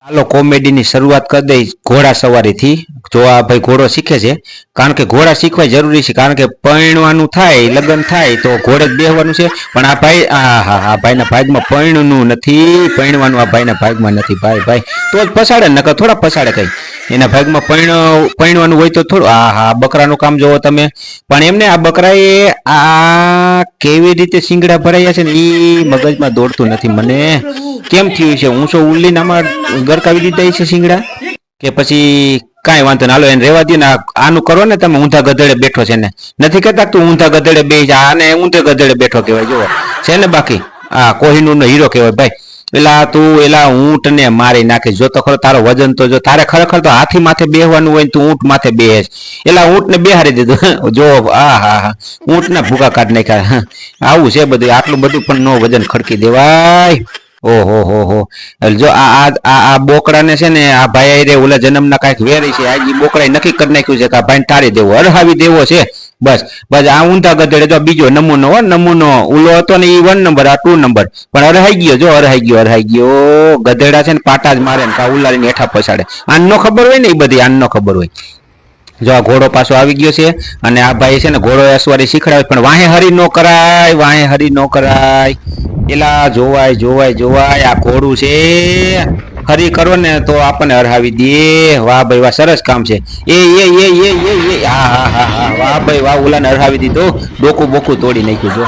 ચાલો કોમેડીની શરૂઆત કરી દઈ ઘોડા સવારીથી। જો આ ભાઈ ઘોડો શીખે છે, કારણ કે ઘોડા શીખવા જરૂરી છે, કારણ કે પરણવાનું થાય, લગ્ન થાય તો ઘોડે જ બેહવાનું છે। પણ આ ભાઈ આ ભાઈના ભાગમાં પરણવાનું નથી, પરણવાનું આ ભાઈના ભાગમાં નથી। ભાઈ તો જ પસાડે, નકર થોડા પસાડે કઈ। એના ભાગમાં પરણવાનું હોય તો થોડું। બકરાનું કામ જોવો તમે। પણ એમને આ બકરાએ આ કેવી રીતે શિંગડા ભરાયા છે ને એ મગજમાં દોડતું નથી મને। કેમ થયું છે? હું શું ઉલ્લીનામાં ગરકાવી દીધા છે શિંગડા, કે પછી કાંઈ વાંધો ના, હાલો એને રેવા દો ને। આનું કરો ને તમે, ઊંધા ગધેડે બેઠો છે ને, નથી કહેતા તું ઊંધા ગધેડે બેસી જા, આને ઊંધે ગધેડે બેઠો કહેવાય। જોવો છે ને, બાકી કોહિનૂર નો હીરો કહેવાય ભાઈ। એલા તું એલા ઊંટ ને મારી નાખીશ। જો તો ખરો તારો વજન તો જો, તારે ખરેખર તો હાથી માથે બેહવાનું હોય, તું ઊંટ માથે બેહેશ। એલા ઊંટ ને બેહારી દીધું જો। ઊંટ ના ભૂકા કાઢ નાખ્યા। આવું છે બધું, આટલું બધું પણ નો વજન ખડકી દેવાય। ઓહો જો આ બોકડાને છે ને, આ ભાઈ રે ઓલા જન્મના કાંઈક વેરી છે, આ બોકડાએ નક્કી કરી નાખ્યું છે કે આ ભાઈને ટાળી દેવો, અરહાવી દેવો છે બસ। આ ઊંધા ગધેડે તો બીજો નમૂનો નમૂનો ઓલો હતો ને એ 1 નંબર, આ 2 નંબર, પણ અરહાઈ ગયો જો, અરહાઈ ગયો। ગધેડા છે ને પાટા જ મારે ને કા ઉલારીને હેઠા પછાડે। આન નો ખબર હોય ને એ બધી, આન નો ખબર હોય। જો આ ઘોડો પાછો આવી ગયો છે, અને આ ભાઈ છે ને ઘોડો અસવારી શીખડાવે, પણ વાહે હરી નો કરાય, વાહે હરી નો કરાય। એલા જોવાય આ ઘોડું છે, હરી કરો ને તો આપણને હરાવી દે। વાહ ભાઈ વાહ, સરસ કામ છે। વાહ ભાઈ વાહ, ઓલાને હરાવી દીધો, ડોકું બોકું તોડી નાખ્યું જો।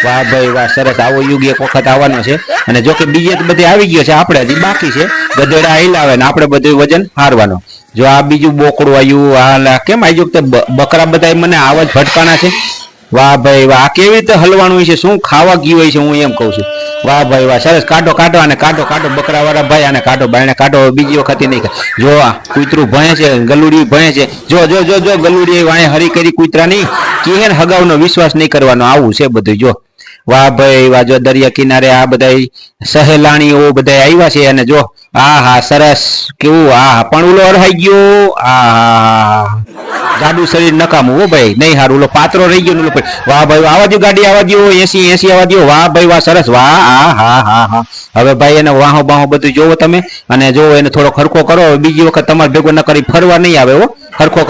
વાહ ભાઈ વાહ, સરસ। આવો યુગ એક વખત આવવાનો છે, અને જો કે બીજે તો બધે આવી ગયો છે, આપણે હજી બાકી છે। ગધેડા હિલાવે ને આપણે બધું વજન હારવાનો। જો આ બીજું બોકડું આવ્યું, કેમ આવી ગયું? બકરા બધા મને આવાજ ભટકાણા છે। વાહ ભાઈ વાહ, કેવી રીતે હલવાનું હોય છે, શું ખાવા ગયું હોય છે, હું એમ કઉ છું। વાહ ભાઈ વાહ, સરસ। કાઢો અને કાઢો બકરા વાળા ભાઈ, આને કાઢો, બાયણે કાઢો, બીજી વખત નહીં। જો આ કૂતરું ભણે છે, ગલુડી ભણે છે, જો ગલુડી વાણે હરી કરી કૂતરાની, કે ને હગાવનો વિશ્વાસ નહીં કરવાનો, આવું છે બધું જો। વાહ ભાઈ વાહ, જો દરિયા કિનારે આ બધા સહેલાણીઓ બધા આવ્યા છે, અને જો સરસ કેવું। પણ ઓલો અરહાઈ ગયો। જાડું શરીર નકામું હો ભાઈ, નહીં હારું, ઓલો પાત્રો રહી ગયો। વાહ ભાઈ આવા દો ગાડી, આવા દો 80 આવા દો। વાહ ભાઈ વાહ, સરસ। વાહ હવે ભાઈ એને વાહો બાહો બધું જોવો તમે, અને જો એને થોડો હરખો કરો, બીજી વખત તમારે ભેગો ન કરી ફરવા નહીં આવે હો। હરખો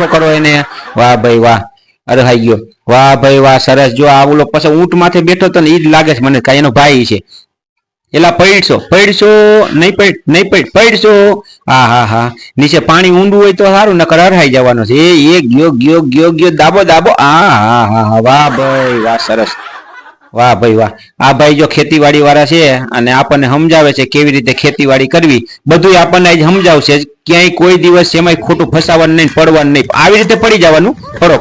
કરો એને। વાહ ભાઈ વાહ, અરહાઈ ગયો। વાહ ભાઈ વાહ, સરસ। જો આ ઓલો પછી ઊંટ માથે બેઠો તો ને એ જ લાગે છે મને, કાંઈ એનો ભાઈ છે। એલા પડશો નહીં પડશો। નીચે પાણી ઊંડું હોય તો સારું, નકર હરહાઈ જવાનો છે। એ ગયો દાબો। વાહ ભાઈ વાહ, સરસ। વાહ ભાઈ વાહ, આ ભાઈ જો ખેતીવાડી વાળા છે, અને આપણને સમજાવે છે કેવી રીતે ખેતીવાડી કરવી, બધું આપણને સમજાવશે। ક્યાંય કોઈ દિવસ એમાં ખોટું ફસાવાનું નહીં, પડવાનું નહીં। આવી રીતે પડી જવાનું, પડો,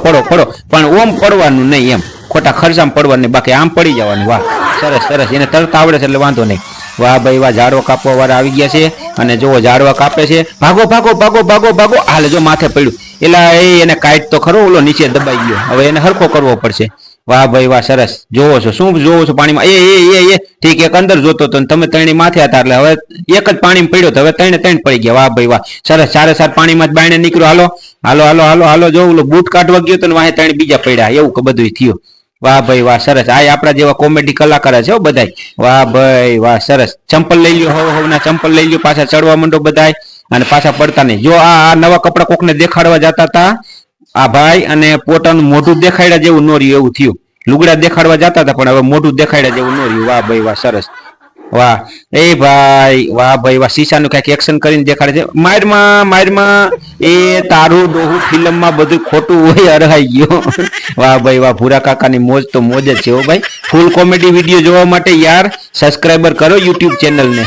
પણ ઓમ પડવાનું નહીં, એમ ખોટા ખર્ચામાં પડવાનું નહીં, બાકી આમ પડી જવાનું। વાહ સરસ। એને તરતા આવડે છે એટલે વાંધો નહીં। વાહ ભાઈ વાહ, ઝાડવા કાપવા વાળા આવી ગયા છે, અને જો ઝાડવા કાપે છે। ભાગો। હાલે જો માથે પડ્યું, એલા એને કાઈટ તો ખરો, ઓલો નીચે દબાઈ ગયો, હવે એને હરખો કરવો પડશે। વાહ ભાઈ વાહ, સરસ। જોવો છો શું જોવો છો પાણીમાં? ઠીક, એક અંદર જોતો હતો, તમે ત્રણેય માથે હતા, એટલે હવે એક જ પાણીમાં પડ્યો તો હવે ત્રણ પડી ગયા। વાહ ભાઈ વાહ, સરસ। સારે પાણીમાં જ બાયણે નીકળ્યો। હાલો જો ઓલો બૂટ કાઢવા ગયો તો વાહે ત્રણ બીજા પડ્યા, એવું બધું થયું। વાહ ભાઈ વાહ, સરસ। આપણા જેવા કોમેડી કલાકાર છે બધાય। વાહ ભાઈ વાહ, સરસ। ચંપલ લઈ લ્યો, હવના ચંપલ લઈ લ્યો, પાછા ચડવા માંડો બધાય, અને પાછા પડતા નહીં। જો આ નવા કપડા કોકને દેખાડવા જતા હતા આ ભાઈ, અને પોતાનું મોઢું દેખાડ્યા જેવું ન રહ્યું એવું થયું। લુગડા દેખાડવા જતા હતા, પણ હવે મોઢું દેખાડ્યા જેવું ન રહ્યું। વાહ ભાઈ વાહ, સરસ। વાહ વાહ ભાઈ વાહ, શીશાનું કઈક એક્શન કરીને દેખાડે છે। મારમાં એ તારું ડોહું ફિલ્મમાં બધું ખોટું હોય, અરહાઈ ગયો। વાહ ભાઈ વાહ, ભૂરા કાકાની મોજ તો મોજ જ છે હો ભાઈ। ફૂલ કોમેડી વિડીયો જોવા માટે યાર સબસ્ક્રાઈબર કરો YouTube ચેનલને।